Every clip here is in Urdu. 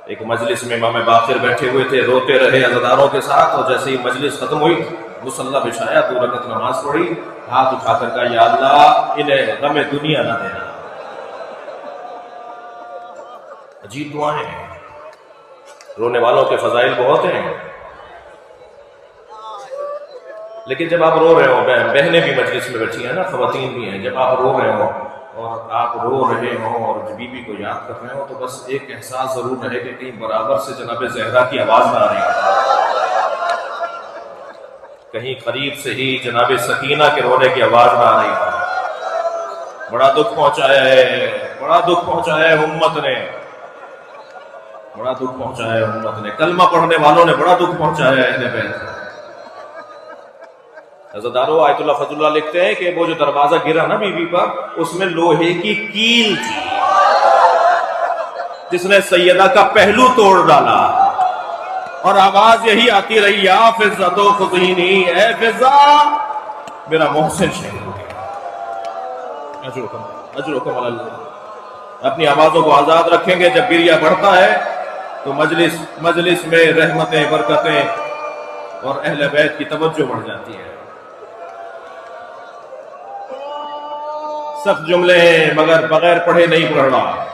ایک مجلس میں امام باقر بیٹھے ہوئے تھے، روتے رہے عزاداروں کے ساتھ، اور جیسے ہی مجلس ختم ہوئی مصلی بچھایا، 2 رکعت نماز پڑھی، ہاتھ اٹھا کر کہا یا اللہ انہیں غم دنیا نہ دینا۔ عجیب دعائیں ہیں، رونے والوں کے فضائل بہت ہیں، لیکن جب آپ رو رہے ہو، بہنیں بھی مجلس میں بیٹھی ہیں نا، خواتین بھی ہیں، جب آپ رو رہے ہو اور آپ رو رہے ہوں اور بیوی کو یاد کر رہے ہو، تو بس ایک احساس ضرور رہے کہ کہیں برابر سے جناب زہرا کی آواز نہ آ رہی ہو، کہیں قریب سے ہی جناب سکینہ کے رونے کی آواز نہ آ رہی ہو۔ بڑا دکھ پہنچایا ہے، بڑا دکھ پہنچایا ہے امت نے، بڑا دکھ پہنچایا ہے امت نے، کلمہ پڑھنے والوں نے بڑا دکھ پہنچایا ہے اہل بیت۔ عزادارو، آیت اللہ فضل اللہ لکھتے ہیں کہ وہ جو دروازہ گرا نا بیوی پر، اس میں لوہے کی کیل تھی جس نے سیدہ کا پہلو توڑ ڈالا، اور آواز یہی آتی رہی یا فضہ تو خذینی، اے فضہ میرا محسن شہید ہو گیا۔ اجرکم علی اللہ۔ اپنی آوازوں کو آزاد رکھیں گے، جب گریہ بڑھتا ہے تو مجلس میں رحمتیں، برکتیں اور اہل بیت کی توجہ بڑھ جاتی ہے۔ سخت جملے ہیں مگر بغیر پڑھے نہیں پڑھ رہا۔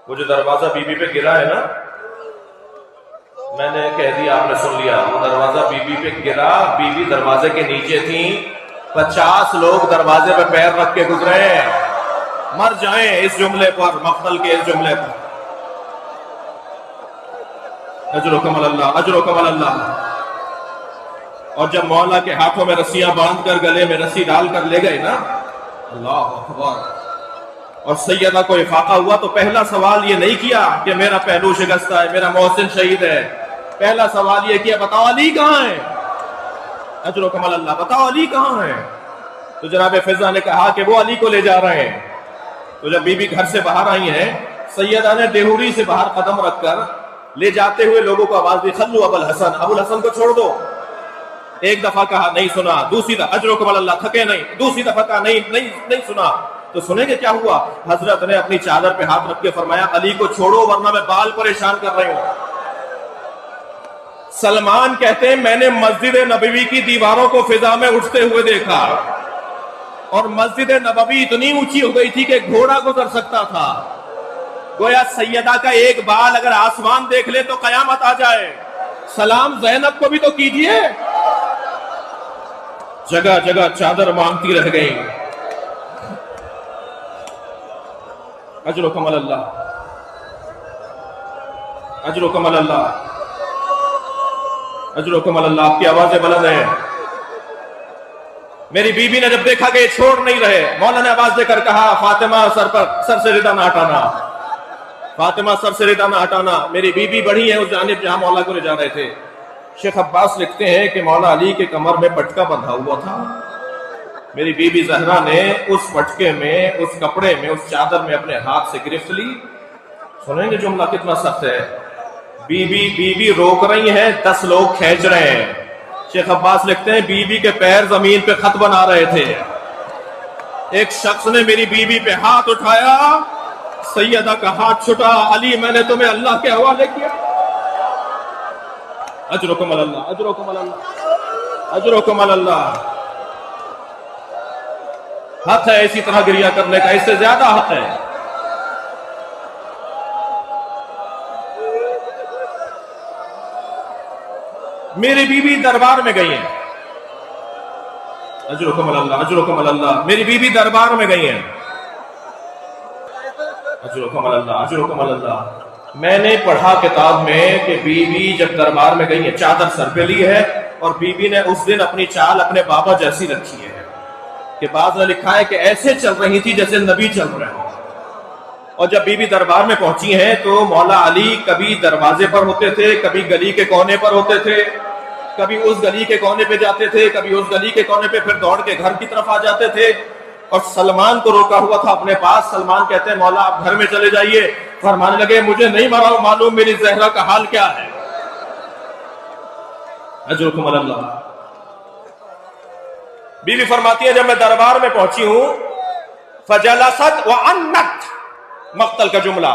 وہ جو دروازہ بی بی پہ گرا ہے نا، میں نے کہہ دیا، آپ نے سن لیا، وہ دروازہ بی بی پہ گرا، بی بی دروازے کے نیچے تھیں، 50 لوگ دروازے پہ پیر رکھ کے گزرے، مر جائیں اس جملے پر، مقتل کے اس جملے پر۔ اجرکم اللہ، اجرکم اللہ۔ اور جب مولا کے ہاتھوں میں رسیاں باندھ کر، گلے میں رسی ڈال کر لے گئے نا، اللہ اکبر، اور سیدہ کو افاقہ ہوا، تو پہلا سوال یہ نہیں کیا کہ میرا پہلو شکستہ ہے، میرا محسن شہید ہے، پہلا سوال یہ کیا بتاؤ علی کہاں ہے؟ اجرکم اللہ، بتاؤ علی کہاں ہے؟ تو جناب فضہ نے کہا کہ وہ علی کو لے جا رہے ہیں۔ تو جب بی بی گھر سے باہر آئی ہیں، سیدہ نے دیہوری سے باہر قدم رکھ کر لے جاتے ہوئے لوگوں کو آواز دی، خلو ابو الحسن، ابو الحسن کو چھوڑ دو۔ ایک دفعہ کہا نہیں سنا، دوسری دفعہ اجرکم اللہ، تھکے نہیں، دوسری دفعہ کہا نہیں سنا، تو سنیں گے کیا ہوا؟ حضرت نے اپنی چادر پہ ہاتھ رکھ کے فرمایا علی کو چھوڑو ورنہ میں بال پریشان کر رہی ہوں۔ سلمان کہتے ہیں میں نے مسجد نبوی کی دیواروں کو فضا میں اٹھتے ہوئے دیکھا، اور مسجد نبوی اتنی اونچی ہو گئی تھی کہ گھوڑا گزر سکتا تھا، گویا سیدہ کا ایک بال اگر آسمان دیکھ لے تو قیامت آ جائے۔ سلام زینب کو بھی تو کیجئے۔ جگہ جگہ چادر مانگتی رہ گئی۔ اجرکم اللہ، اجرکم اللہ، اجرکم اللہ۔ آپ کی آوازیں بلند ہیں۔ میری بیوی نے جب دیکھا کہ یہ چھوڑ نہیں رہے، مولا نے آواز دے کر کہا فاطمہ سر سے ردہ نہ ہٹانا، فاطمہ سر سے ردہ نہ ہٹانا۔ میری بیوی بڑھی ہے اس جانب جہاں مولا کو لے جا رہے تھے۔ شیخ عباس لکھتے ہیں کہ مولا علی کے کمر میں پٹکا بندھا ہوا تھا، میری بی بی زہرا نے اس پٹکے میں، اس کپڑے میں، اس چادر میں اپنے ہاتھ سے گرفت لی۔ سنیں گے جملہ کتنا سخت ہے۔ بی بی روک رہی ہیں، 10 لوگ کھینچ رہے ہیں۔ شیخ عباس لکھتے ہیں بی بی کے پیر زمین پہ خط بنا رہے تھے۔ ایک شخص نے میری بی بی پہ ہاتھ اٹھایا، سیدہ کا ہاتھ چھٹا، علی میں نے تمہیں اللہ کے حوالے کیا۔ اجرکم اللہ، اجرکم اللہ، اجرکم اللہ۔ حق ہے اسی طرح گریہ کرنے کا، اس سے زیادہ حق ہے۔ میری بیوی دربار میں گئی ہیں، اجرکم اللہ، اجرکم اللہ۔ میری بیوی دربار میں گئی ہیں، اجرکم اللہ، اجرکم اللہ۔ میں نے پڑھا کتاب میں کہ بیوی جب دربار میں گئی ہیں، چادر سر پہ لی ہے، اور بیوی نے اس دن اپنی چال اپنے بابا جیسی رکھی ہے، کہ بعض نے لکھا ہے کہ ایسے چل رہی تھی جیسے نبی چل رہے ہوں۔ اور جب بی بی دربار میں پہنچی ہیں تو مولا علی کبھی دروازے پر ہوتے تھے، کبھی گلی کے کونے پر ہوتے تھے، کبھی اس گلی کے کونے پہ جاتے تھے، کبھی اس گلی کے کونے پہ، پھر دوڑ کے گھر کی طرف آ جاتے تھے، اور سلمان کو روکا ہوا تھا اپنے پاس۔ سلمان کہتے ہیں مولا آپ گھر میں چلے جائیے۔ فرمانے لگے مجھے نہیں معلوم میری زہرا کا حال کیا ہے۔ اجرکم اللہ۔ بیوی فرماتی ہے جب میں دربار میں پہنچی ہوں، فجلست وعنت، مقتل کا جملہ،